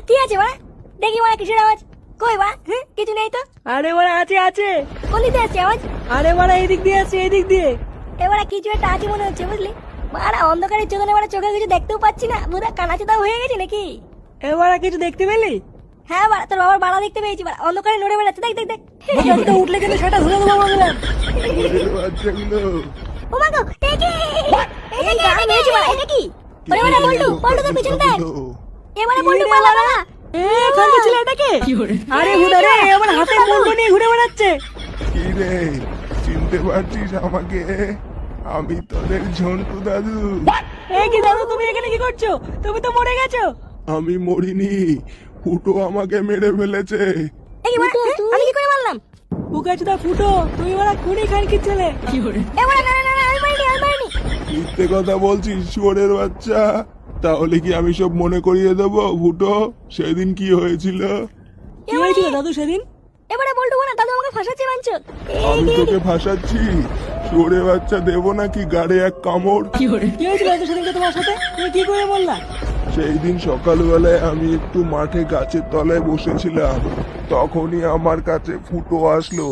কি আছে বাড়া? দেখি বাড়া কিসের আওয়াজ? কই বাড়া? কিছু নেই তো। আরে বাড়া আছে আছে। কোন দিকে আসছে আওয়াজ? আরে বাড়া এদিক দিয়ে আসছে, এদিক দিয়ে। এবারে কিছু একটা আছে মনে হচ্ছে, বুঝলি? বাড়া অন্ধকারের চোখে বাড়া চোখে কিছু দেখতেও পাচ্ছি না, পুরো কানাচোদা হয়ে গেছে নাকি? এবারে কিছু দেখতে পেলি? হ্যাঁ বাড়া, তোর বাবার বাড়া দেখতে পেয়েছি বাড়া, অন্ধকারে নড়ে বেড়াচ্ছে, দেখ দেখ দেখ। ভূতটা উঠলে কিন্তু সেটা ধরে দেবো বললাম। বাচ্চাগুলো ও মা গো, দেখি এই গান মেরেছে বাড়া, এটা কি? ওরে বাড়া বল্টু, বল্টু তোর পিছনে দেখ। এবারে বল্টু পালা বাড়া। খানকে ছিল এটাকে? আরে হুদা রে, আমার হাতে মুন্ডু নিয়ে ঘুরে বেড়াচ্ছে। কি রে, চিনতে পারছিস আমাকে? আমি তোদের ঝন্টু দাদু। এই কি দাদু, তুমি এখানে কি করছো? তুমি তো মরে গেছো। আমি মরিনি, ফুটো আমাকে মেরে ফেলেছে। এই কি বাড়া, আমি কি করে মারলাম? বুকাচুদা ফুটো, তুমি ওরা খুনি খানকির ছেলে। এবারে না না না, আমি মারিনি, আমি মারিনি। মিথ্যে কথা বলছিস শুয়োরের বাচ্চা। তাহলে কি আমি সব মনে করিয়ে দেবো ফুটো? সেদিন কি হয়েছিল? কি হয়েছিল দাদু সেদিন? এবারে বল্টু বাড়া, দাদু আমাকে ফাঁসাচ্ছে মানছো? আমি তোকে ফাঁসাচ্ছি? শুয়োরের বাচ্চা দেবো নাকি গাড়ে এক কামড়? কি হয়েছিল দাদু সেদিনকে তোমার সাথে? তুমি কি করে বললা? সেই দিন সকালবেলায় আমি একটু মাঠে গাছের তলায় বসেছিলাম, তখনই আমার কাছে ফুটো আসলো।